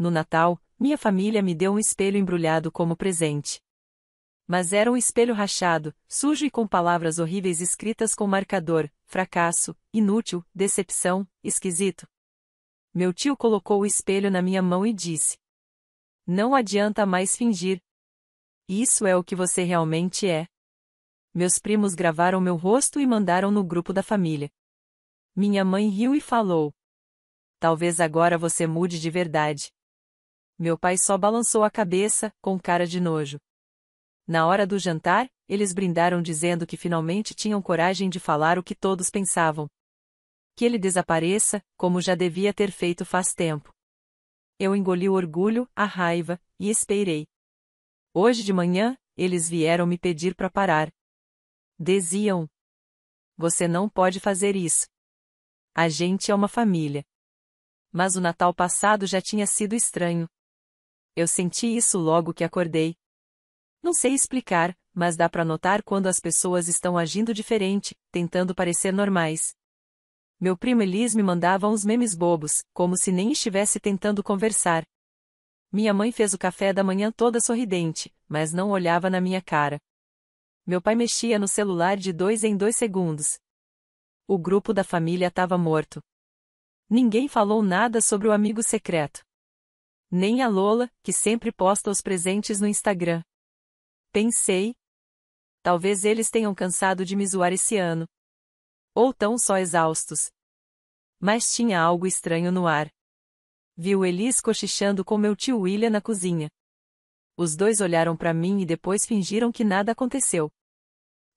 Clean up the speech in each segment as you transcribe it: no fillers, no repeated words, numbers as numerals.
no Natal, minha família me deu um espelho embrulhado como presente. Mas era um espelho rachado, sujo e com palavras horríveis escritas com marcador: fracasso, inútil, decepção, esquisito. Meu tio colocou o espelho na minha mão e disse: não adianta mais fingir. Isso é o que você realmente é. Meus primos gravaram meu rosto e mandaram no grupo da família. Minha mãe riu e falou: talvez agora você mude de verdade. Meu pai só balançou a cabeça, com cara de nojo. Na hora do jantar, eles brindaram dizendo que finalmente tinham coragem de falar o que todos pensavam. Que ele desapareça, como já devia ter feito faz tempo. Eu engoli o orgulho, a raiva, e esperei. Hoje de manhã, eles vieram me pedir para parar. Diziam: você não pode fazer isso. A gente é uma família. Mas o Natal passado já tinha sido estranho. Eu senti isso logo que acordei. Não sei explicar, mas dá para notar quando as pessoas estão agindo diferente, tentando parecer normais. Meu primo Elis me mandava uns memes bobos, como se nem estivesse tentando conversar. Minha mãe fez o café da manhã toda sorridente, mas não olhava na minha cara. Meu pai mexia no celular de 2 em 2 segundos. O grupo da família estava morto. Ninguém falou nada sobre o amigo secreto. Nem a Lola, que sempre posta os presentes no Instagram. Pensei: talvez eles tenham cansado de me zoar esse ano. Ou tão só exaustos. Mas tinha algo estranho no ar. Vi o Elis cochichando com meu tio William na cozinha. Os dois olharam para mim e depois fingiram que nada aconteceu.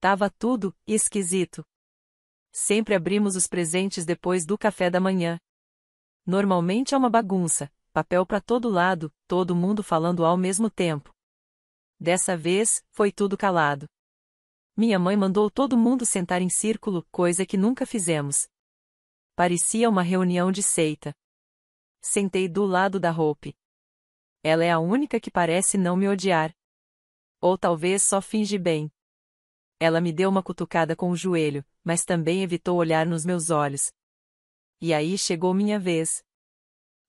Tava tudo esquisito. Sempre abrimos os presentes depois do café da manhã. Normalmente é uma bagunça, papel para todo lado, todo mundo falando ao mesmo tempo. Dessa vez, foi tudo calado. Minha mãe mandou todo mundo sentar em círculo, coisa que nunca fizemos. Parecia uma reunião de seita. Sentei do lado da Hope. Ela é a única que parece não me odiar. Ou talvez só finge bem. Ela me deu uma cutucada com o joelho, mas também evitou olhar nos meus olhos. E aí chegou minha vez.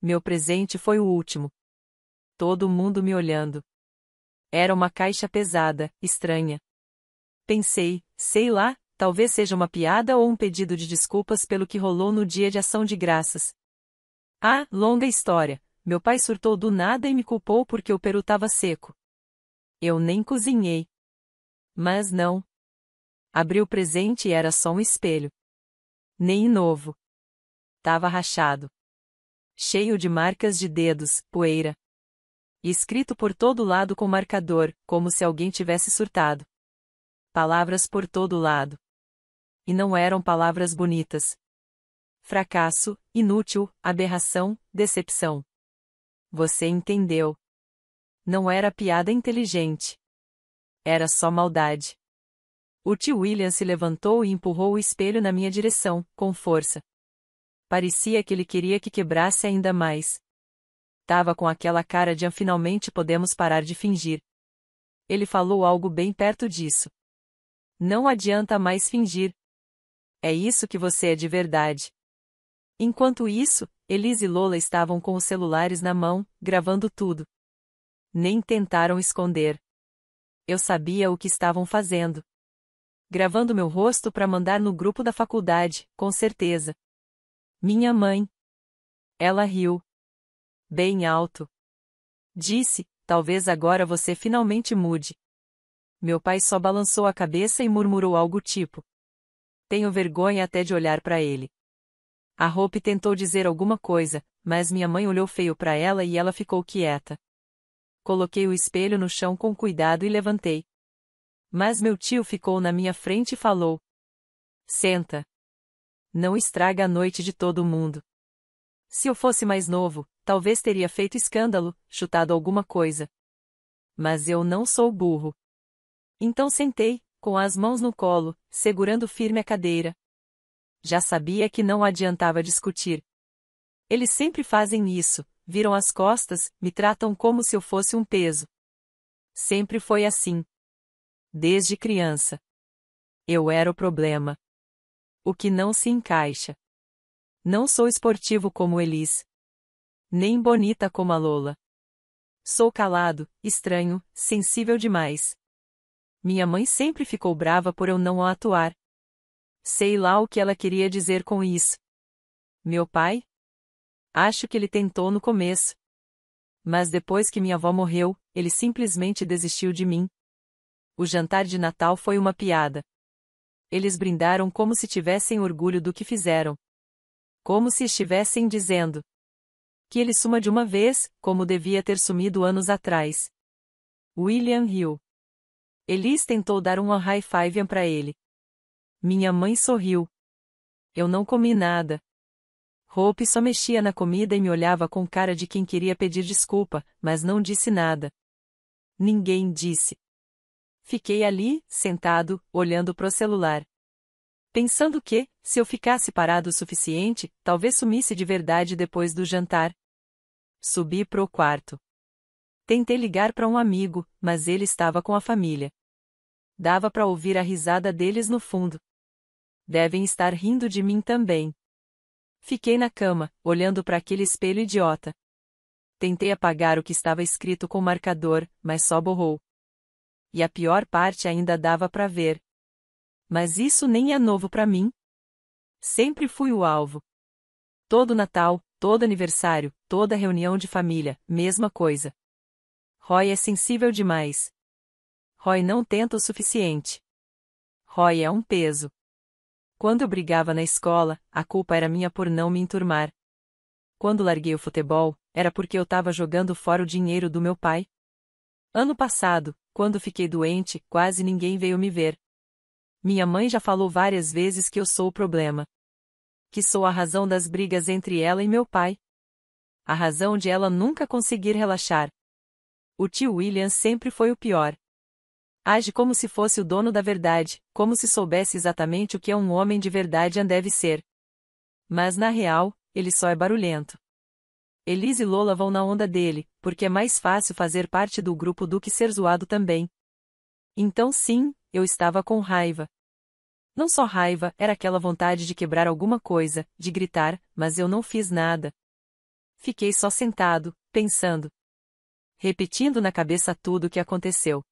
Meu presente foi o último. Todo mundo me olhando. Era uma caixa pesada, estranha. Pensei, sei lá, talvez seja uma piada ou um pedido de desculpas pelo que rolou no dia de Ação de Graças. Ah, longa história. Meu pai surtou do nada e me culpou porque o peru estava seco. Eu nem cozinhei. Mas não. Abri o presente e era só um espelho. Nem novo. Tava rachado. Cheio de marcas de dedos, poeira. E escrito por todo lado com marcador, como se alguém tivesse surtado. Palavras por todo lado. E não eram palavras bonitas. Fracasso, inútil, aberração, decepção. Você entendeu. Não era piada inteligente. Era só maldade. O tio William se levantou e empurrou o espelho na minha direção, com força. Parecia que ele queria que quebrasse ainda mais. Tava com aquela cara de finalmente podemos parar de fingir. Ele falou algo bem perto disso. Não adianta mais fingir. É isso que você é de verdade. Enquanto isso, Elis e Lola estavam com os celulares na mão, gravando tudo. Nem tentaram esconder. Eu sabia o que estavam fazendo. Gravando meu rosto para mandar no grupo da faculdade, com certeza. Minha mãe. Ela riu. Bem alto. Disse: talvez agora você finalmente mude. Meu pai só balançou a cabeça e murmurou algo tipo: tenho vergonha até de olhar para ele. A Hope tentou dizer alguma coisa, mas minha mãe olhou feio para ela e ela ficou quieta. Coloquei o espelho no chão com cuidado e levantei. Mas meu tio ficou na minha frente e falou: senta. Não estraga a noite de todo mundo. Se eu fosse mais novo, talvez teria feito escândalo, chutado alguma coisa. Mas eu não sou burro. Então sentei, com as mãos no colo, segurando firme a cadeira. Já sabia que não adiantava discutir. Eles sempre fazem isso, viram as costas, me tratam como se eu fosse um peso. Sempre foi assim. Desde criança. Eu era o problema. O que não se encaixa. Não sou esportivo como Elis. Nem bonita como a Lola. Sou calado, estranho, sensível demais. Minha mãe sempre ficou brava por eu não atuar. Sei lá o que ela queria dizer com isso. Meu pai? Acho que ele tentou no começo. Mas depois que minha avó morreu, ele simplesmente desistiu de mim. O jantar de Natal foi uma piada. Eles brindaram como se tivessem orgulho do que fizeram. Como se estivessem dizendo que ele suma de uma vez, como devia ter sumido anos atrás. William riu. Elise tentou dar uma high five para ele. Minha mãe sorriu. Eu não comi nada. Hope só mexia na comida e me olhava com cara de quem queria pedir desculpa, mas não disse nada. Ninguém disse. Fiquei ali, sentado, olhando pro celular. Pensando que, se eu ficasse parado o suficiente, talvez sumisse de verdade depois do jantar. Subi pro quarto. Tentei ligar para um amigo, mas ele estava com a família. Dava para ouvir a risada deles no fundo. Devem estar rindo de mim também. Fiquei na cama, olhando para aquele espelho idiota. Tentei apagar o que estava escrito com marcador, mas só borrou. E a pior parte ainda dava para ver. Mas isso nem é novo para mim. Sempre fui o alvo. Todo Natal, todo aniversário, toda reunião de família, mesma coisa. Roy é sensível demais. Roy não tenta o suficiente. Roy é um peso. Quando eu brigava na escola, a culpa era minha por não me enturmar. Quando larguei o futebol, era porque eu estava jogando fora o dinheiro do meu pai. Ano passado, quando fiquei doente, quase ninguém veio me ver. Minha mãe já falou várias vezes que eu sou o problema. Que sou a razão das brigas entre ela e meu pai. A razão de ela nunca conseguir relaxar. O tio William sempre foi o pior. Age como se fosse o dono da verdade, como se soubesse exatamente o que um homem de verdade deve ser. Mas na real, ele só é barulhento. Elise e Lola vão na onda dele, porque é mais fácil fazer parte do grupo do que ser zoado também. Então sim, eu estava com raiva. Não só raiva, era aquela vontade de quebrar alguma coisa, de gritar, mas eu não fiz nada. Fiquei só sentado, pensando. Repetindo na cabeça tudo o que aconteceu.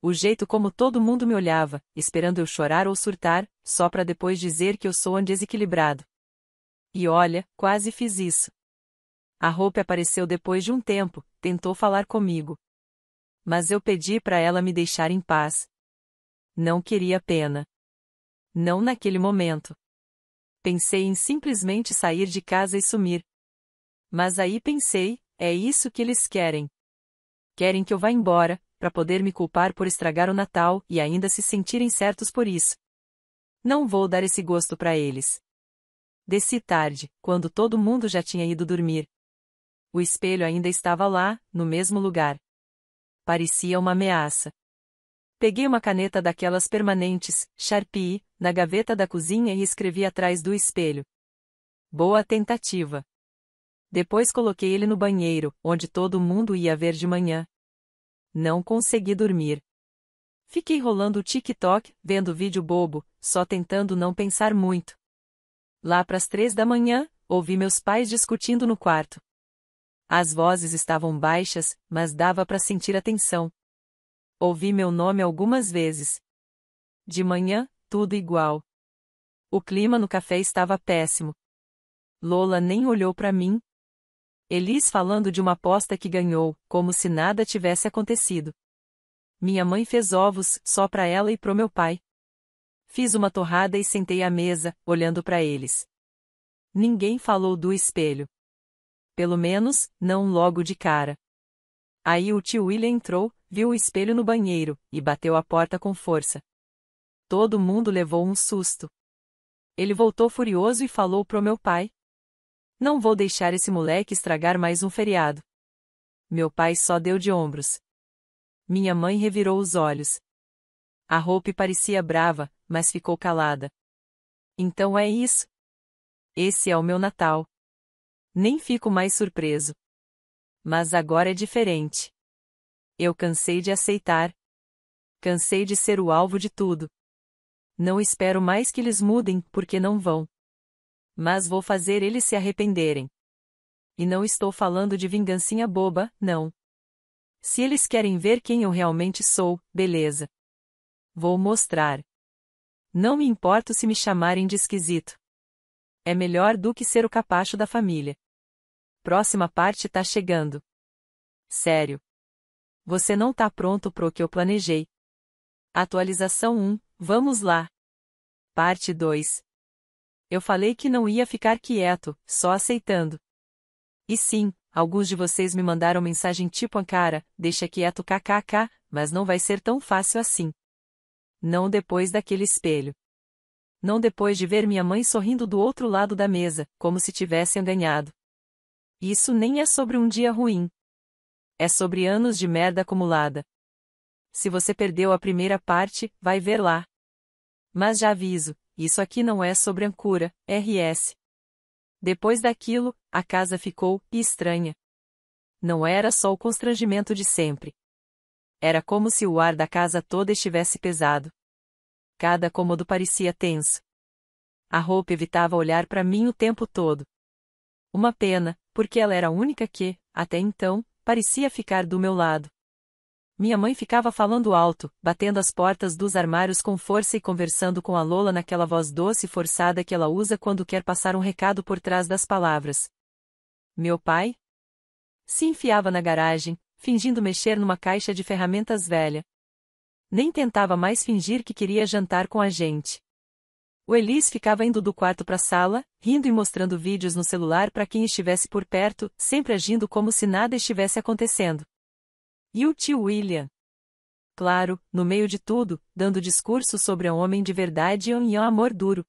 O jeito como todo mundo me olhava, esperando eu chorar ou surtar, só para depois dizer que eu sou um desequilibrado. E olha, quase fiz isso. A Hope apareceu depois de um tempo, tentou falar comigo. Mas eu pedi para ela me deixar em paz. Não queria pena. Não naquele momento. Pensei em simplesmente sair de casa e sumir. Mas aí pensei, é isso que eles querem. Querem que eu vá embora, para poder me culpar por estragar o Natal e ainda se sentirem certos por isso. Não vou dar esse gosto para eles. Desci tarde, quando todo mundo já tinha ido dormir. O espelho ainda estava lá, no mesmo lugar. Parecia uma ameaça. Peguei uma caneta daquelas permanentes, Sharpie, na gaveta da cozinha e escrevi atrás do espelho. Boa tentativa. Depois coloquei ele no banheiro, onde todo mundo ia ver de manhã. Não consegui dormir. Fiquei rolando o TikTok, vendo vídeo bobo, só tentando não pensar muito. Lá pras 3 da manhã, ouvi meus pais discutindo no quarto. As vozes estavam baixas, mas dava para sentir a tensão. Ouvi meu nome algumas vezes. De manhã, tudo igual. O clima no café estava péssimo. Lola nem olhou para mim. Elise falando de uma aposta que ganhou, como se nada tivesse acontecido. Minha mãe fez ovos, só para ela e pro meu pai. Fiz uma torrada e sentei à mesa, olhando para eles. Ninguém falou do espelho. Pelo menos, não logo de cara. Aí o tio William entrou, viu o espelho no banheiro, e bateu a porta com força. Todo mundo levou um susto. Ele voltou furioso e falou pro meu pai. Não vou deixar esse moleque estragar mais um feriado. Meu pai só deu de ombros. Minha mãe revirou os olhos. A Hope parecia brava, mas ficou calada. Então é isso. Esse é o meu Natal. Nem fico mais surpreso. Mas agora é diferente. Eu cansei de aceitar. Cansei de ser o alvo de tudo. Não espero mais que eles mudem, porque não vão. Mas vou fazer eles se arrependerem. E não estou falando de vingancinha boba, não. Se eles querem ver quem eu realmente sou, beleza. Vou mostrar. Não me importo se me chamarem de esquisito. É melhor do que ser o capacho da família. Próxima parte tá chegando. Sério. Você não tá pronto pro que eu planejei. Atualização 1, vamos lá. Parte 2. Eu falei que não ia ficar quieto, só aceitando. E sim, alguns de vocês me mandaram mensagem tipo Ankara, deixa quieto kkk, mas não vai ser tão fácil assim. Não depois daquele espelho. Não depois de ver minha mãe sorrindo do outro lado da mesa, como se tivessem ganhado. Isso nem é sobre um dia ruim. É sobre anos de merda acumulada. Se você perdeu a primeira parte, vai ver lá. Mas já aviso, isso aqui não é sobre Ankura, RS. Depois daquilo, a casa ficou estranha. Não era só o constrangimento de sempre. Era como se o ar da casa toda estivesse pesado. Cada cômodo parecia tenso. A roupa evitava olhar para mim o tempo todo. Uma pena, porque ela era a única que, até então, parecia ficar do meu lado. Minha mãe ficava falando alto, batendo as portas dos armários com força e conversando com a Lola naquela voz doce e forçada que ela usa quando quer passar um recado por trás das palavras. Meu pai? Se enfiava na garagem, fingindo mexer numa caixa de ferramentas velha. Nem tentava mais fingir que queria jantar com a gente. O Elis ficava indo do quarto para a sala, rindo e mostrando vídeos no celular para quem estivesse por perto, sempre agindo como se nada estivesse acontecendo. E o tio William? Claro, no meio de tudo, dando discurso sobre um homem de verdade e um amor duro.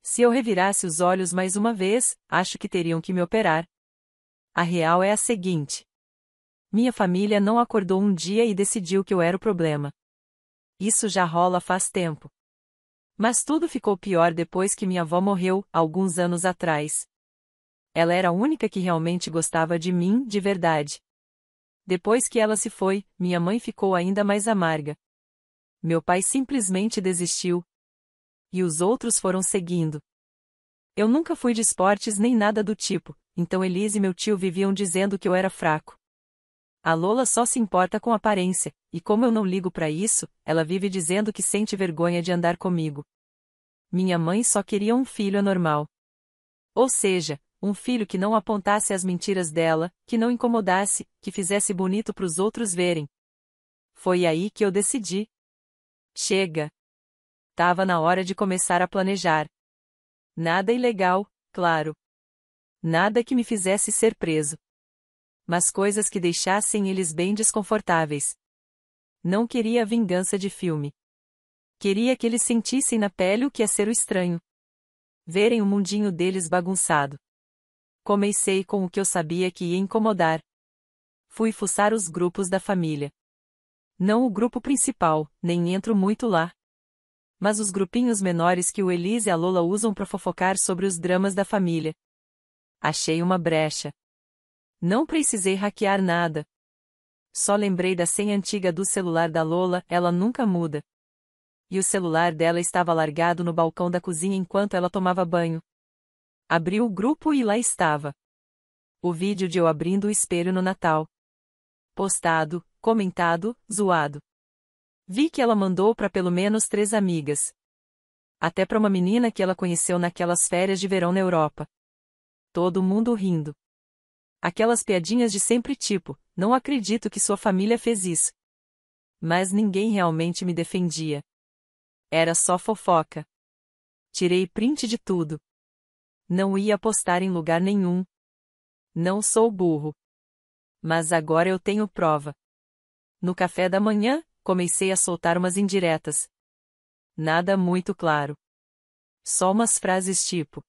Se eu revirasse os olhos mais uma vez, acho que teriam que me operar. A real é a seguinte. Minha família não acordou um dia e decidiu que eu era o problema. Isso já rola faz tempo. Mas tudo ficou pior depois que minha avó morreu, alguns anos atrás. Ela era a única que realmente gostava de mim, de verdade. Depois que ela se foi, minha mãe ficou ainda mais amarga. Meu pai simplesmente desistiu. E os outros foram seguindo. Eu nunca fui de esportes nem nada do tipo, então Elise e meu tio viviam dizendo que eu era fraco. A Lola só se importa com aparência, e como eu não ligo pra isso, ela vive dizendo que sente vergonha de andar comigo. Minha mãe só queria um filho anormal. Ou seja, um filho que não apontasse as mentiras dela, que não incomodasse, que fizesse bonito pros outros verem. Foi aí que eu decidi. Chega. Tava na hora de começar a planejar. Nada ilegal, claro. Nada que me fizesse ser preso. Mas coisas que deixassem eles bem desconfortáveis. Não queria a vingança de filme. Queria que eles sentissem na pele o que é ser o estranho. Verem o mundinho deles bagunçado. Comecei com o que eu sabia que ia incomodar. Fui fuçar os grupos da família. Não o grupo principal, nem entro muito lá. Mas os grupinhos menores que o Elis e a Lola usam para fofocar sobre os dramas da família. Achei uma brecha. Não precisei hackear nada. Só lembrei da senha antiga do celular da Lola, ela nunca muda. E o celular dela estava largado no balcão da cozinha enquanto ela tomava banho. Abri o grupo e lá estava. O vídeo de eu abrindo o espelho no Natal. Postado, comentado, zoado. Vi que ela mandou para pelo menos 3 amigas. Até para uma menina que ela conheceu naquelas férias de verão na Europa. Todo mundo rindo. Aquelas piadinhas de sempre tipo, não acredito que sua família fez isso. Mas ninguém realmente me defendia. Era só fofoca. Tirei print de tudo. Não ia postar em lugar nenhum. Não sou burro. Mas agora eu tenho prova. No café da manhã, comecei a soltar umas indiretas. Nada muito claro. Só umas frases tipo.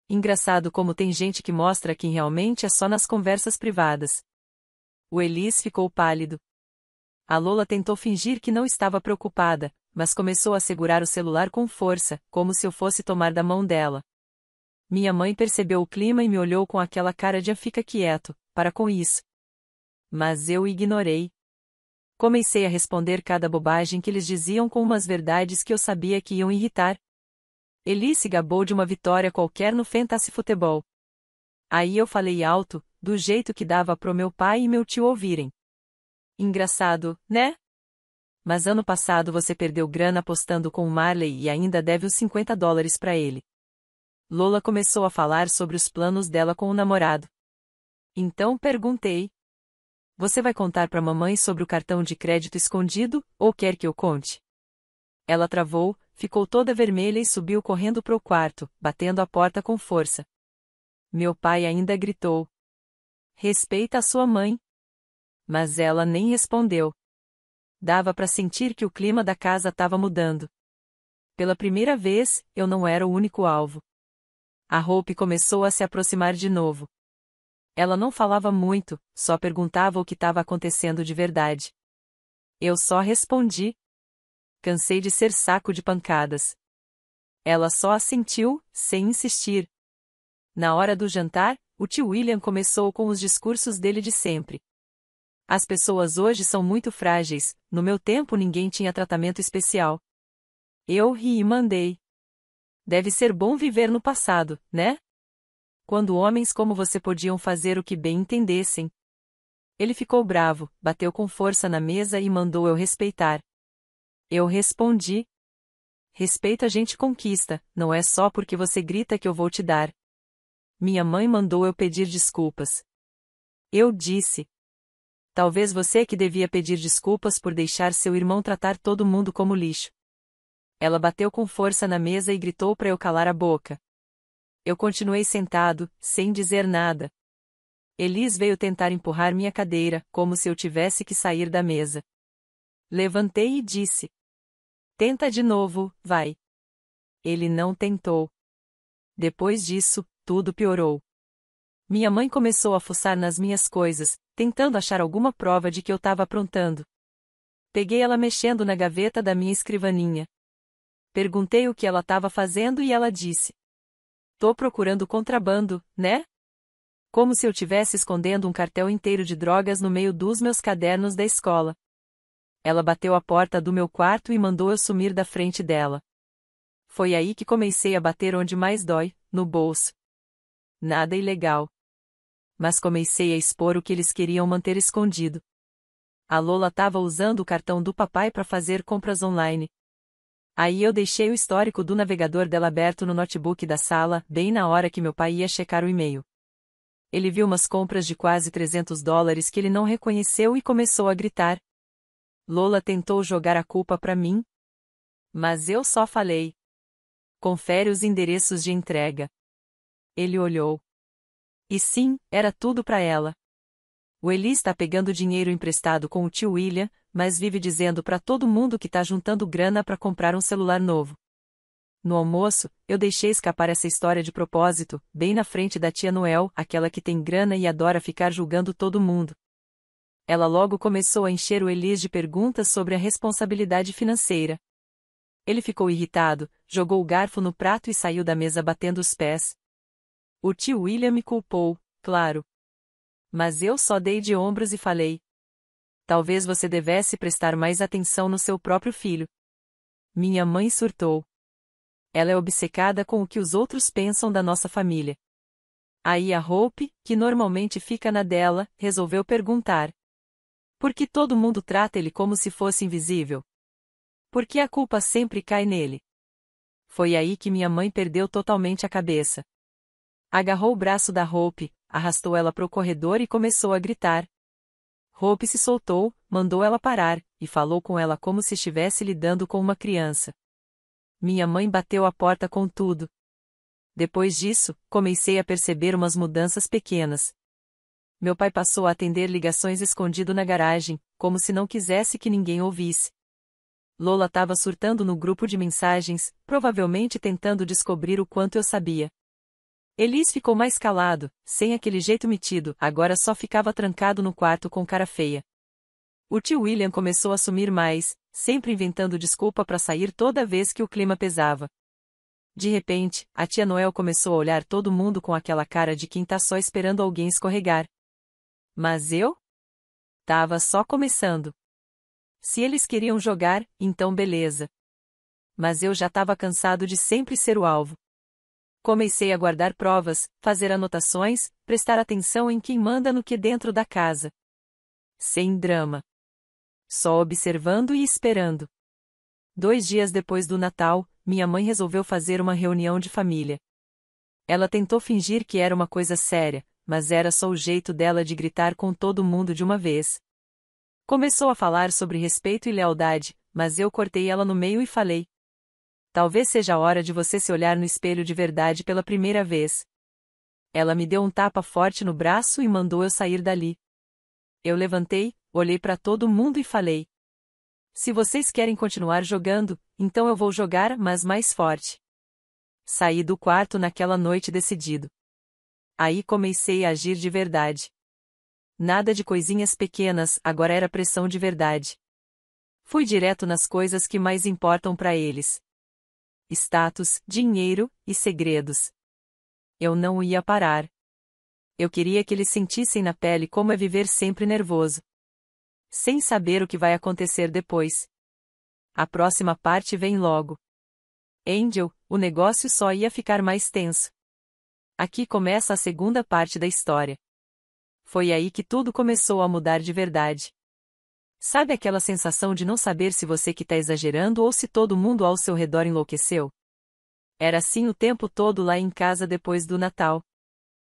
Engraçado como tem gente que mostra quem realmente é só nas conversas privadas. O Elis ficou pálido. A Lola tentou fingir que não estava preocupada, mas começou a segurar o celular com força, como se eu fosse tomar da mão dela. Minha mãe percebeu o clima e me olhou com aquela cara de fica quieto, para com isso. Mas eu ignorei. Comecei a responder cada bobagem que eles diziam com umas verdades que eu sabia que iam irritar. Elis se gabou de uma vitória qualquer no fantasy futebol. Aí eu falei alto, do jeito que dava pro meu pai e meu tio ouvirem. Engraçado, né? Mas ano passado você perdeu grana apostando com o Marley e ainda deve os $50 pra ele. Lola começou a falar sobre os planos dela com o namorado. Então perguntei. Você vai contar pra mamãe sobre o cartão de crédito escondido, ou quer que eu conte? Ela travou, ficou toda vermelha e subiu correndo pro quarto, batendo a porta com força. Meu pai ainda gritou. Respeita a sua mãe. Mas ela nem respondeu. Dava pra sentir que o clima da casa estava mudando. Pela primeira vez, eu não era o único alvo. A Hope começou a se aproximar de novo. Ela não falava muito, só perguntava o que estava acontecendo de verdade. Eu só respondi. Cansei de ser saco de pancadas. Ela só assentiu, sem insistir. Na hora do jantar, o tio William começou com os discursos dele de sempre. As pessoas hoje são muito frágeis, no meu tempo ninguém tinha tratamento especial. Eu ri e mandei. Deve ser bom viver no passado, né? Quando homens como você podiam fazer o que bem entendessem. Ele ficou bravo, bateu com força na mesa e mandou eu respeitar. Eu respondi. Respeito a gente conquista, não é só porque você grita que eu vou te dar. Minha mãe mandou eu pedir desculpas. Eu disse. Talvez você que devia pedir desculpas por deixar seu irmão tratar todo mundo como lixo. Ela bateu com força na mesa e gritou para eu calar a boca. Eu continuei sentado, sem dizer nada. Elis veio tentar empurrar minha cadeira, como se eu tivesse que sair da mesa. Levantei e disse. Tenta de novo, vai. Ele não tentou. Depois disso, tudo piorou. Minha mãe começou a fuçar nas minhas coisas, tentando achar alguma prova de que eu estava aprontando. Peguei ela mexendo na gaveta da minha escrivaninha. Perguntei o que ela estava fazendo e ela disse. Tô procurando contrabando, né? Como se eu tivesse escondendo um cartel inteiro de drogas no meio dos meus cadernos da escola. Ela bateu a porta do meu quarto e mandou eu sumir da frente dela. Foi aí que comecei a bater onde mais dói, no bolso. Nada ilegal. Mas comecei a expor o que eles queriam manter escondido. A Lola estava usando o cartão do papai para fazer compras online. Aí eu deixei o histórico do navegador dela aberto no notebook da sala, bem na hora que meu pai ia checar o e-mail. Ele viu umas compras de quase $300 que ele não reconheceu e começou a gritar. Lola tentou jogar a culpa para mim. Mas eu só falei. Confere os endereços de entrega. Ele olhou. E sim, era tudo para ela. O Eli está pegando dinheiro emprestado com o tio William, mas vive dizendo para todo mundo que tá juntando grana para comprar um celular novo. No almoço, eu deixei escapar essa história de propósito, bem na frente da tia Noel, aquela que tem grana e adora ficar julgando todo mundo. Ela logo começou a encher o Elis de perguntas sobre a responsabilidade financeira. Ele ficou irritado, jogou o garfo no prato e saiu da mesa batendo os pés. O tio William me culpou, claro. Mas eu só dei de ombros e falei. Talvez você devesse prestar mais atenção no seu próprio filho. Minha mãe surtou. Ela é obcecada com o que os outros pensam da nossa família. Aí a Hope, que normalmente fica na dela, resolveu perguntar. Por que todo mundo trata ele como se fosse invisível? Por que a culpa sempre cai nele? Foi aí que minha mãe perdeu totalmente a cabeça. Agarrou o braço da Hope, arrastou ela pro corredor e começou a gritar. Hope se soltou, mandou ela parar, e falou com ela como se estivesse lidando com uma criança. Minha mãe bateu a porta com tudo. Depois disso, comecei a perceber umas mudanças pequenas. Meu pai passou a atender ligações escondido na garagem, como se não quisesse que ninguém ouvisse. Lola estava surtando no grupo de mensagens, provavelmente tentando descobrir o quanto eu sabia. Elis ficou mais calado, sem aquele jeito metido, agora só ficava trancado no quarto com cara feia. O tio William começou a sumir mais, sempre inventando desculpa para sair toda vez que o clima pesava. De repente, a tia Noel começou a olhar todo mundo com aquela cara de quem tá só esperando alguém escorregar. Mas eu? Tava só começando. Se eles queriam jogar, então beleza. Mas eu já tava cansado de sempre ser o alvo. Comecei a guardar provas, fazer anotações, prestar atenção em quem manda no que dentro da casa. Sem drama. Só observando e esperando. 2 dias depois do Natal, minha mãe resolveu fazer uma reunião de família. Ela tentou fingir que era uma coisa séria, mas era só o jeito dela de gritar com todo mundo de uma vez. Começou a falar sobre respeito e lealdade, mas eu cortei ela no meio e falei: talvez seja a hora de você se olhar no espelho de verdade pela primeira vez. Ela me deu um tapa forte no braço e mandou eu sair dali. Eu levantei, olhei para todo mundo e falei: se vocês querem continuar jogando, então eu vou jogar, mas mais forte. Saí do quarto naquela noite decidido. Aí comecei a agir de verdade. Nada de coisinhas pequenas, agora era pressão de verdade. Fui direto nas coisas que mais importam para eles: status, dinheiro e segredos. Eu não ia parar. Eu queria que eles sentissem na pele como é viver sempre nervoso, sem saber o que vai acontecer depois. A próxima parte vem logo. Angel, o negócio só ia ficar mais tenso. Aqui começa a segunda parte da história. Foi aí que tudo começou a mudar de verdade. Sabe aquela sensação de não saber se você que tá exagerando ou se todo mundo ao seu redor enlouqueceu? Era assim o tempo todo lá em casa depois do Natal.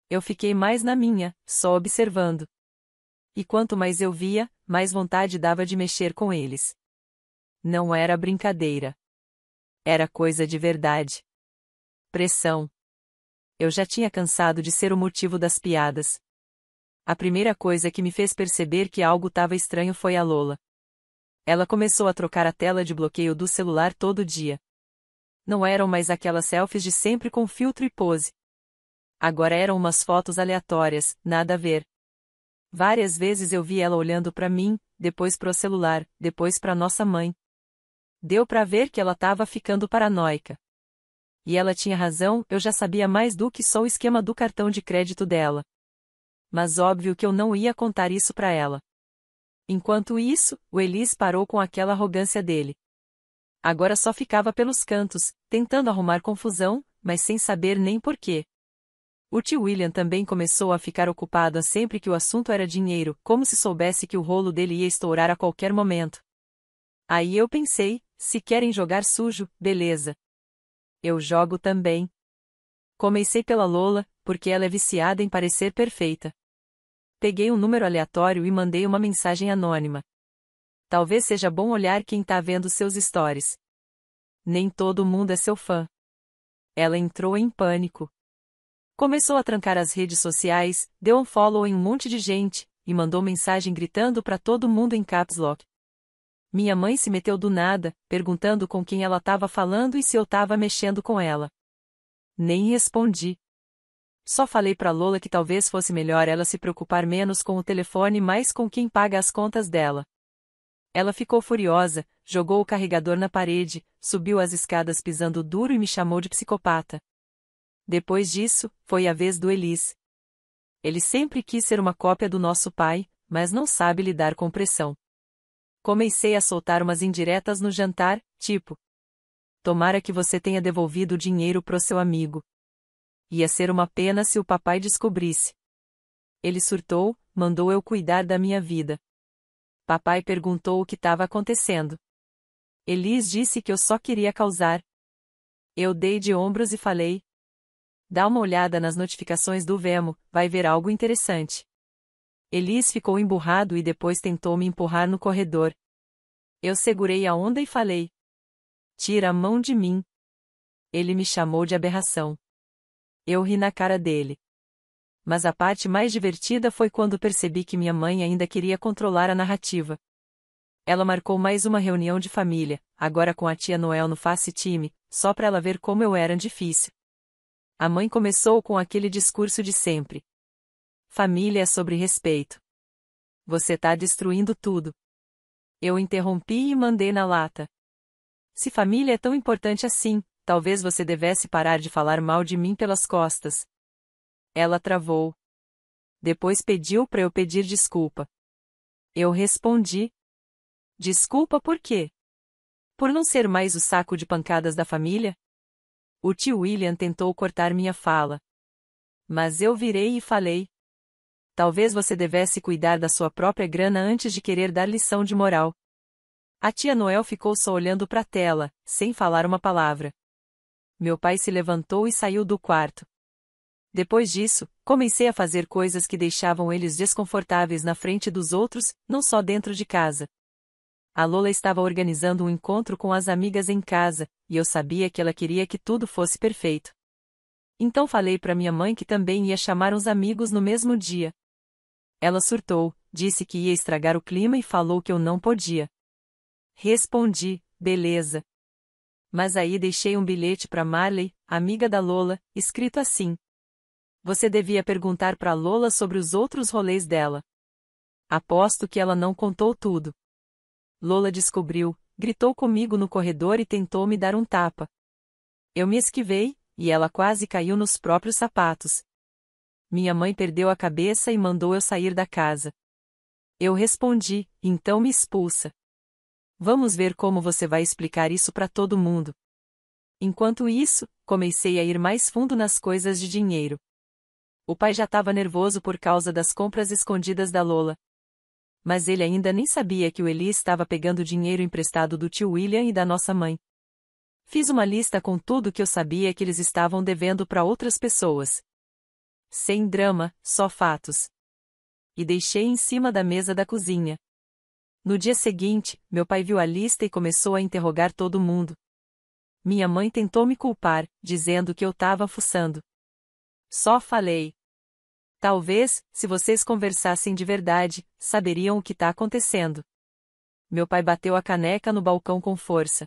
Eu fiquei mais na minha, só observando. E quanto mais eu via, mais vontade dava de mexer com eles. Não era brincadeira. Era coisa de verdade. Pressão. Eu já tinha cansado de ser o motivo das piadas. A primeira coisa que me fez perceber que algo estava estranho foi a Lola. Ela começou a trocar a tela de bloqueio do celular todo dia. Não eram mais aquelas selfies de sempre com filtro e pose. Agora eram umas fotos aleatórias, nada a ver. Várias vezes eu vi ela olhando para mim, depois pro celular, depois para nossa mãe. Deu para ver que ela estava ficando paranoica. E ela tinha razão, eu já sabia mais do que só o esquema do cartão de crédito dela. Mas óbvio que eu não ia contar isso para ela. Enquanto isso, o Elis parou com aquela arrogância dele. Agora só ficava pelos cantos, tentando arrumar confusão, mas sem saber nem porquê. O tio William também começou a ficar ocupado sempre que o assunto era dinheiro, como se soubesse que o rolo dele ia estourar a qualquer momento. Aí eu pensei, se querem jogar sujo, beleza. Eu jogo também. Comecei pela Lola, porque ela é viciada em parecer perfeita. Peguei um número aleatório e mandei uma mensagem anônima. Talvez seja bom olhar quem tá vendo seus stories. Nem todo mundo é seu fã. Ela entrou em pânico. Começou a trancar as redes sociais, deu um follow em um monte de gente, e mandou mensagem gritando pra todo mundo em caps lock. Minha mãe se meteu do nada, perguntando com quem ela tava falando e se eu tava mexendo com ela. Nem respondi. Só falei pra Lola que talvez fosse melhor ela se preocupar menos com o telefone e mais com quem paga as contas dela. Ela ficou furiosa, jogou o carregador na parede, subiu as escadas pisando duro e me chamou de psicopata. Depois disso, foi a vez do Elis. Ele sempre quis ser uma cópia do nosso pai, mas não sabe lidar com pressão. Comecei a soltar umas indiretas no jantar, tipo: tomara que você tenha devolvido o dinheiro pro seu amigo. Ia ser uma pena se o papai descobrisse. Ele surtou, mandou eu cuidar da minha vida. Papai perguntou o que estava acontecendo. Elis disse que eu só queria causar. Eu dei de ombros e falei: dá uma olhada nas notificações do Vemo, vai ver algo interessante. Elis ficou emburrado e depois tentou me empurrar no corredor. Eu segurei a onda e falei: tira a mão de mim. Ele me chamou de aberração. Eu ri na cara dele. Mas a parte mais divertida foi quando percebi que minha mãe ainda queria controlar a narrativa. Ela marcou mais uma reunião de família, agora com a tia Noel no Face Time, só para ela ver como eu era difícil. A mãe começou com aquele discurso de sempre. Família é sobre respeito. Você tá destruindo tudo. Eu interrompi e mandei na lata. Se família é tão importante assim, talvez você devesse parar de falar mal de mim pelas costas. Ela travou. Depois pediu para eu pedir desculpa. Eu respondi: desculpa por quê? Por não ser mais o saco de pancadas da família? O tio William tentou cortar minha fala. Mas eu virei e falei. Talvez você devesse cuidar da sua própria grana antes de querer dar lição de moral. A tia Noel ficou só olhando para a tela, sem falar uma palavra. Meu pai se levantou e saiu do quarto. Depois disso, comecei a fazer coisas que deixavam eles desconfortáveis na frente dos outros, não só dentro de casa. A Lola estava organizando um encontro com as amigas em casa, e eu sabia que ela queria que tudo fosse perfeito. Então falei para minha mãe que também ia chamar uns amigos no mesmo dia. Ela surtou, disse que ia estragar o clima e falou que eu não podia. Respondi, beleza. Mas aí deixei um bilhete para Marley, amiga da Lola, escrito assim. Você devia perguntar para Lola sobre os outros rolês dela. Aposto que ela não contou tudo. Lola descobriu, gritou comigo no corredor e tentou me dar um tapa. Eu me esquivei, e ela quase caiu nos próprios sapatos. Minha mãe perdeu a cabeça e mandou eu sair da casa. Eu respondi, então me expulsa. Vamos ver como você vai explicar isso para todo mundo. Enquanto isso, comecei a ir mais fundo nas coisas de dinheiro. O pai já estava nervoso por causa das compras escondidas da Lola. Mas ele ainda nem sabia que o Eli estava pegando dinheiro emprestado do tio William e da nossa mãe. Fiz uma lista com tudo que eu sabia que eles estavam devendo para outras pessoas. Sem drama, só fatos. E deixei em cima da mesa da cozinha. No dia seguinte, meu pai viu a lista e começou a interrogar todo mundo. Minha mãe tentou me culpar, dizendo que eu estava fuçando. Só falei. Talvez, se vocês conversassem de verdade, saberiam o que está acontecendo. Meu pai bateu a caneca no balcão com força.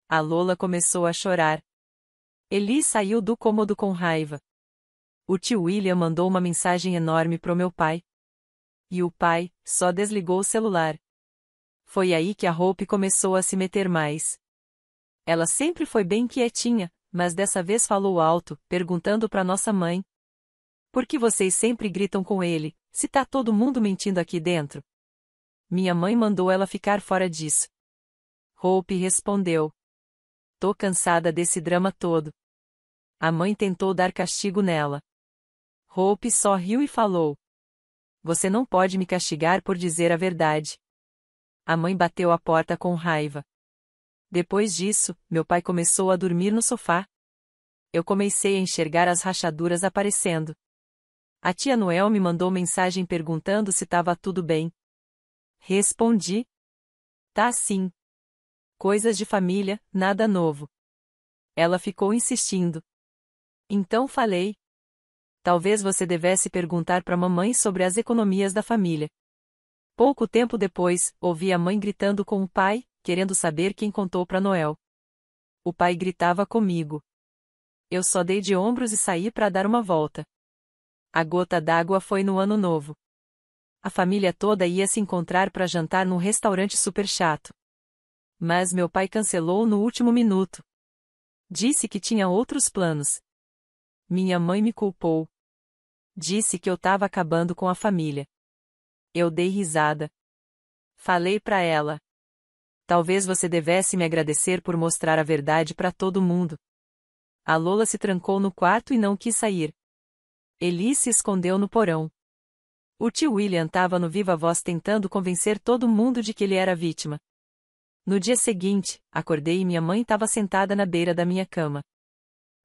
A Lola começou a chorar. Eli saiu do cômodo com raiva. O tio William mandou uma mensagem enorme pro meu pai. E o pai só desligou o celular. Foi aí que a Hope começou a se meter mais. Ela sempre foi bem quietinha, mas dessa vez falou alto, perguntando para nossa mãe. Por que vocês sempre gritam com ele, se tá todo mundo mentindo aqui dentro? Minha mãe mandou ela ficar fora disso. Hope respondeu. Tô cansada desse drama todo. A mãe tentou dar castigo nela. Hope só riu e falou. Você não pode me castigar por dizer a verdade. A mãe bateu a porta com raiva. Depois disso, meu pai começou a dormir no sofá. Eu comecei a enxergar as rachaduras aparecendo. A tia Noel me mandou mensagem perguntando se estava tudo bem. Respondi. Tá sim. Coisas de família, nada novo. Ela ficou insistindo. Então falei. Talvez você devesse perguntar para mamãe sobre as economias da família. Pouco tempo depois, ouvi a mãe gritando com o pai, querendo saber quem contou para Noel. O pai gritava comigo. Eu só dei de ombros e saí para dar uma volta. A gota d'água foi no ano novo. A família toda ia se encontrar para jantar num restaurante super chato. Mas meu pai cancelou no último minuto. Disse que tinha outros planos. Minha mãe me culpou. Disse que eu estava acabando com a família. Eu dei risada. Falei para ela. Talvez você devesse me agradecer por mostrar a verdade para todo mundo. A Lola se trancou no quarto e não quis sair. Eli se escondeu no porão. O tio William estava no viva voz tentando convencer todo mundo de que ele era vítima. No dia seguinte, acordei e minha mãe estava sentada na beira da minha cama.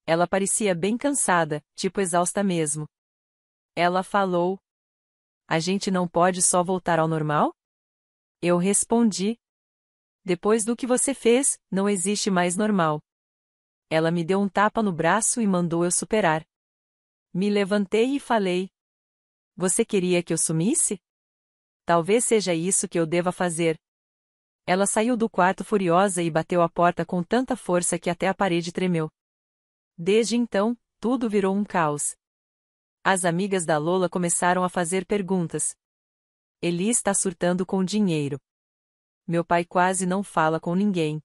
Ela parecia bem cansada, tipo exausta mesmo. Ela falou. A gente não pode só voltar ao normal? Eu respondi. Depois do que você fez, não existe mais normal. Ela me deu um tapa no braço e mandou eu superar. Me levantei e falei. Você queria que eu sumisse? Talvez seja isso que eu deva fazer. Ela saiu do quarto furiosa e bateu a porta com tanta força que até a parede tremeu. Desde então, tudo virou um caos. As amigas da Lola começaram a fazer perguntas. Eli está surtando com dinheiro. Meu pai quase não fala com ninguém.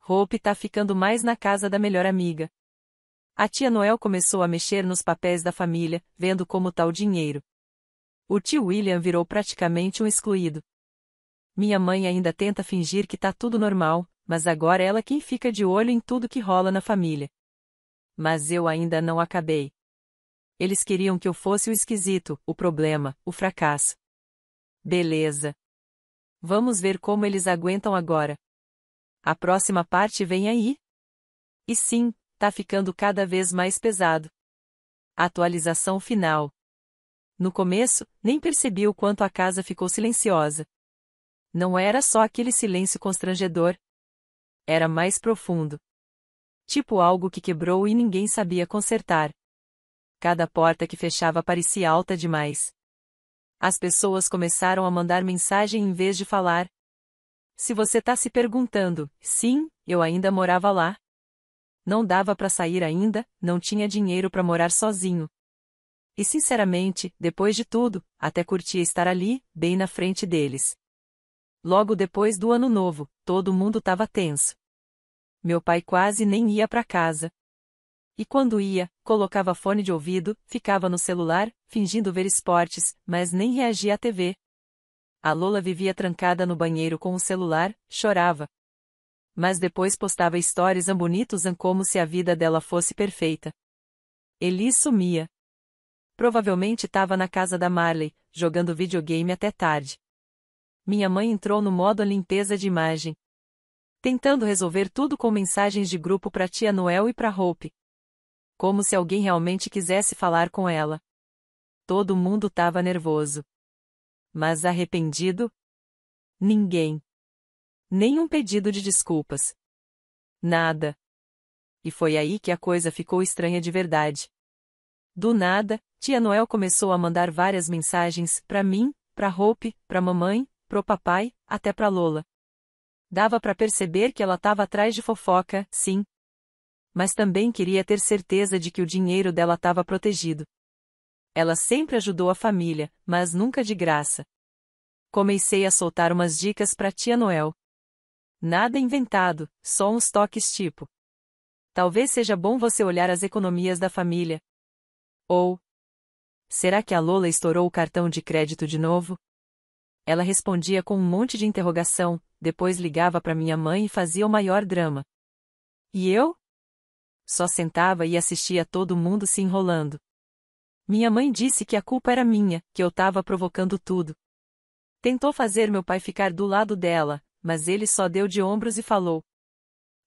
Hope tá ficando mais na casa da melhor amiga. A tia Noel começou a mexer nos papéis da família, vendo como tá o dinheiro. O tio William virou praticamente um excluído. Minha mãe ainda tenta fingir que tá tudo normal, mas agora ela quem fica de olho em tudo que rola na família. Mas eu ainda não acabei. Eles queriam que eu fosse o esquisito, o problema, o fracasso. Beleza. Vamos ver como eles aguentam agora. A próxima parte vem aí? E sim, tá ficando cada vez mais pesado. Atualização final. No começo, nem percebi o quanto a casa ficou silenciosa. Não era só aquele silêncio constrangedor. Era mais profundo. Tipo algo que quebrou e ninguém sabia consertar. Cada porta que fechava parecia alta demais. As pessoas começaram a mandar mensagem em vez de falar. Se você tá se perguntando, sim, eu ainda morava lá. Não dava pra sair ainda, não tinha dinheiro pra morar sozinho. E sinceramente, depois de tudo, até curtia estar ali, bem na frente deles. Logo depois do ano novo, todo mundo tava tenso. Meu pai quase nem ia pra casa. E quando ia, colocava fone de ouvido, ficava no celular, fingindo ver esportes, mas nem reagia à TV. A Lola vivia trancada no banheiro com o celular, chorava. Mas depois postava stories bonitos como se a vida dela fosse perfeita. Elis sumia. Provavelmente estava na casa da Marley, jogando videogame até tarde. Minha mãe entrou no modo limpeza de imagem. Tentando resolver tudo com mensagens de grupo para tia Noel e para Hope. Como se alguém realmente quisesse falar com ela. Todo mundo estava nervoso. Mas arrependido? Ninguém. Nenhum pedido de desculpas. Nada. E foi aí que a coisa ficou estranha de verdade. Do nada, tia Noel começou a mandar várias mensagens para mim, para Hope, para mamãe, pro papai, até para Lola. Dava para perceber que ela estava atrás de fofoca, sim. Mas também queria ter certeza de que o dinheiro dela estava protegido. Ela sempre ajudou a família, mas nunca de graça. Comecei a soltar umas dicas para tia Noel. Nada inventado, só uns toques tipo: talvez seja bom você olhar as economias da família. Ou: será que a Lola estourou o cartão de crédito de novo? Ela respondia com um monte de interrogação, depois ligava para minha mãe e fazia o maior drama. E eu? Só sentava e assistia todo mundo se enrolando. Minha mãe disse que a culpa era minha, que eu estava provocando tudo. Tentou fazer meu pai ficar do lado dela, mas ele só deu de ombros e falou: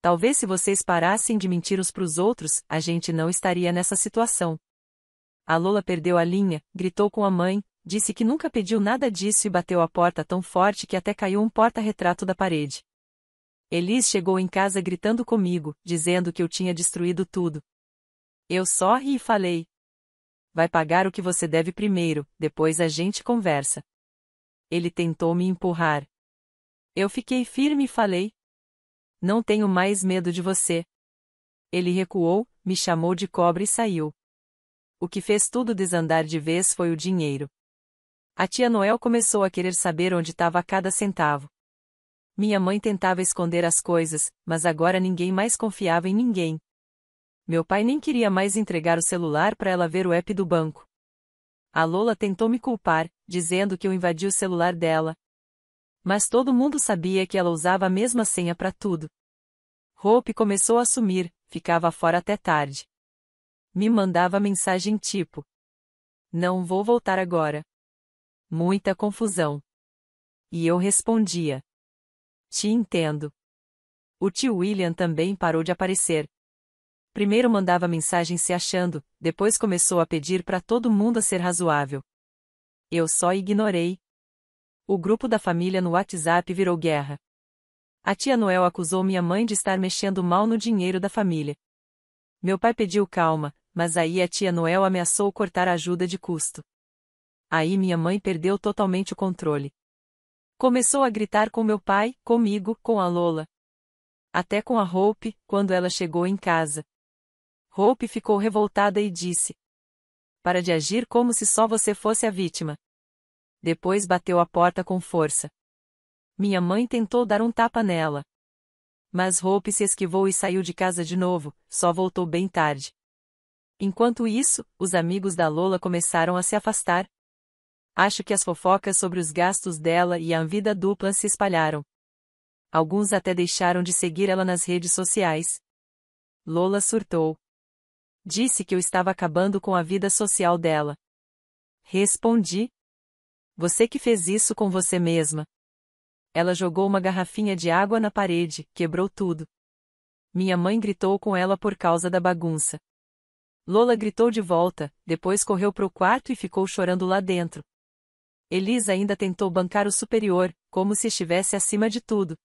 talvez se vocês parassem de mentir uns pros outros, a gente não estaria nessa situação. A Lola perdeu a linha, gritou com a mãe, disse que nunca pediu nada disso e bateu a porta tão forte que até caiu um porta-retrato da parede. Elis chegou em casa gritando comigo, dizendo que eu tinha destruído tudo. Eu só ri e falei: vai pagar o que você deve primeiro, depois a gente conversa. Ele tentou me empurrar. Eu fiquei firme e falei: não tenho mais medo de você. Ele recuou, me chamou de cobra e saiu. O que fez tudo desandar de vez foi o dinheiro. A tia Noel começou a querer saber onde estava cada centavo. Minha mãe tentava esconder as coisas, mas agora ninguém mais confiava em ninguém. Meu pai nem queria mais entregar o celular para ela ver o app do banco. A Lola tentou me culpar, dizendo que eu invadi o celular dela. Mas todo mundo sabia que ela usava a mesma senha para tudo. Hope começou a sumir, ficava fora até tarde. Me mandava mensagem tipo: não vou voltar agora. Muita confusão. E eu respondia: te entendo. O tio William também parou de aparecer. Primeiro mandava mensagem se achando, depois começou a pedir para todo mundo ser razoável. Eu só ignorei. O grupo da família no WhatsApp virou guerra. A tia Noel acusou minha mãe de estar mexendo mal no dinheiro da família. Meu pai pediu calma, mas aí a tia Noel ameaçou cortar a ajuda de custo. Aí minha mãe perdeu totalmente o controle. Começou a gritar com meu pai, comigo, com a Lola. Até com a Hope, quando ela chegou em casa. Hope ficou revoltada e disse: para de agir como se só você fosse a vítima. Depois bateu a porta com força. Minha mãe tentou dar um tapa nela. Mas Hope se esquivou e saiu de casa de novo, só voltou bem tarde. Enquanto isso, os amigos da Lola começaram a se afastar. Acho que as fofocas sobre os gastos dela e a vida dupla se espalharam. Alguns até deixaram de seguir ela nas redes sociais. Lola surtou. Disse que eu estava acabando com a vida social dela. Respondi: você que fez isso com você mesma. Ela jogou uma garrafinha de água na parede, quebrou tudo. Minha mãe gritou com ela por causa da bagunça. Lola gritou de volta, depois correu pro quarto e ficou chorando lá dentro. Elisa ainda tentou bancar o superior, como se estivesse acima de tudo.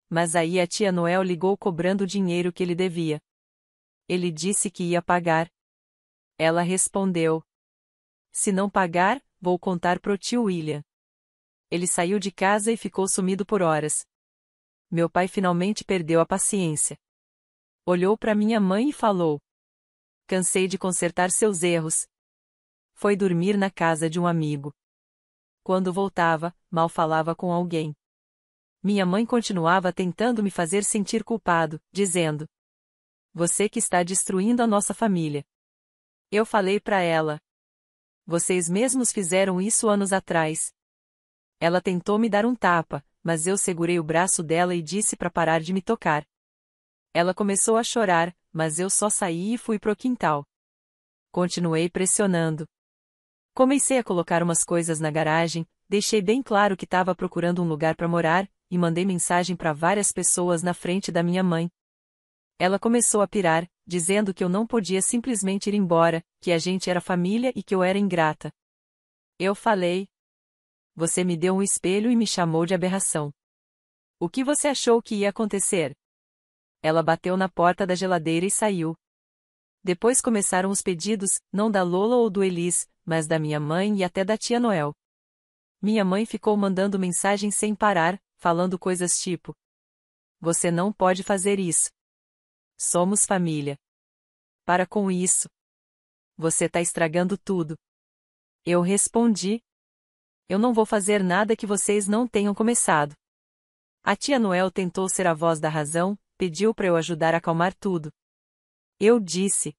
Mas aí a tia Noel ligou cobrando o dinheiro que ele devia. Ele disse que ia pagar. Ela respondeu: se não pagar, vou contar pro tio William. Ele saiu de casa e ficou sumido por horas. Meu pai finalmente perdeu a paciência. Olhou para minha mãe e falou: cansei de consertar seus erros. Foi dormir na casa de um amigo. Quando voltava, mal falava com alguém. Minha mãe continuava tentando me fazer sentir culpado, dizendo: você que está destruindo a nossa família. Eu falei para ela: vocês mesmos fizeram isso anos atrás. Ela tentou me dar um tapa, mas eu segurei o braço dela e disse para parar de me tocar. Ela começou a chorar, mas eu só saí e fui pro quintal. Continuei pressionando. Comecei a colocar umas coisas na garagem, deixei bem claro que estava procurando um lugar para morar, e mandei mensagem para várias pessoas na frente da minha mãe. Ela começou a pirar, dizendo que eu não podia simplesmente ir embora, que a gente era família e que eu era ingrata. Eu falei: você me deu um espelho e me chamou de aberração. O que você achou que ia acontecer? Ela bateu na porta da geladeira e saiu. Depois começaram os pedidos, não da Lola ou do Elis, mas da minha mãe e até da tia Noel. Minha mãe ficou mandando mensagens sem parar, falando coisas tipo: você não pode fazer isso. Somos família. Para com isso. Você tá estragando tudo. Eu respondi: eu não vou fazer nada que vocês não tenham começado. A tia Noel tentou ser a voz da razão, pediu para eu ajudar a acalmar tudo. Eu disse: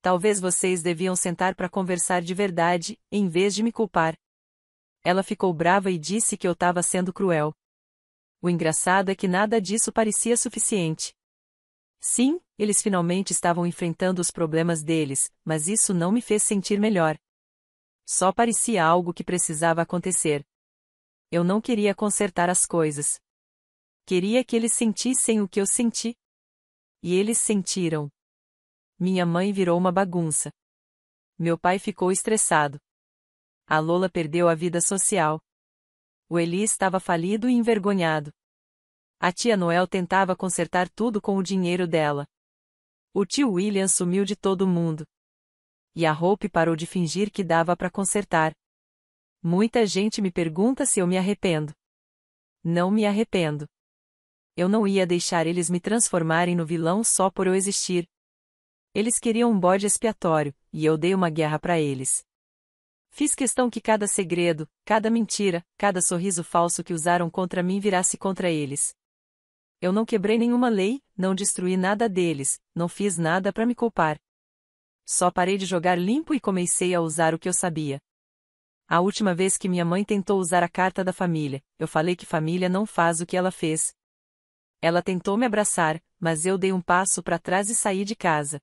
talvez vocês deviam sentar para conversar de verdade, em vez de me culpar. Ela ficou brava e disse que eu estava sendo cruel. O engraçado é que nada disso parecia suficiente. Sim, eles finalmente estavam enfrentando os problemas deles, mas isso não me fez sentir melhor. Só parecia algo que precisava acontecer. Eu não queria consertar as coisas. Queria que eles sentissem o que eu senti. E eles sentiram. Minha mãe virou uma bagunça. Meu pai ficou estressado. A Lola perdeu a vida social. O Eli estava falido e envergonhado. A tia Noel tentava consertar tudo com o dinheiro dela. O tio William sumiu de todo mundo. E a Hope parou de fingir que dava para consertar. Muita gente me pergunta se eu me arrependo. Não me arrependo. Eu não ia deixar eles me transformarem no vilão só por eu existir. Eles queriam um bode expiatório, e eu dei uma guerra para eles. Fiz questão que cada segredo, cada mentira, cada sorriso falso que usaram contra mim virasse contra eles. Eu não quebrei nenhuma lei, não destruí nada deles, não fiz nada para me culpar. Só parei de jogar limpo e comecei a usar o que eu sabia. A última vez que minha mãe tentou usar a carta da família, eu falei que família não faz o que ela fez. Ela tentou me abraçar, mas eu dei um passo para trás e saí de casa.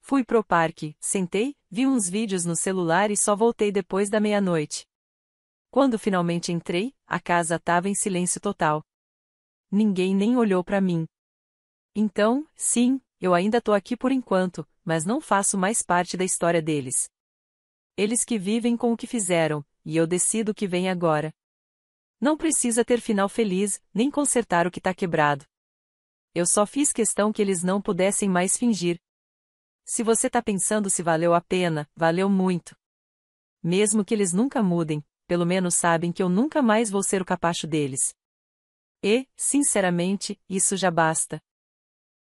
Fui pro parque, sentei, vi uns vídeos no celular e só voltei depois da meia-noite. Quando finalmente entrei, a casa estava em silêncio total. Ninguém nem olhou para mim. Então, sim, eu ainda tô aqui por enquanto, mas não faço mais parte da história deles. Eles que vivem com o que fizeram, e eu decido o que vem agora. Não precisa ter final feliz, nem consertar o que tá quebrado. Eu só fiz questão que eles não pudessem mais fingir. Se você tá pensando se valeu a pena, valeu muito. Mesmo que eles nunca mudem, pelo menos sabem que eu nunca mais vou ser o capacho deles. E, sinceramente, isso já basta.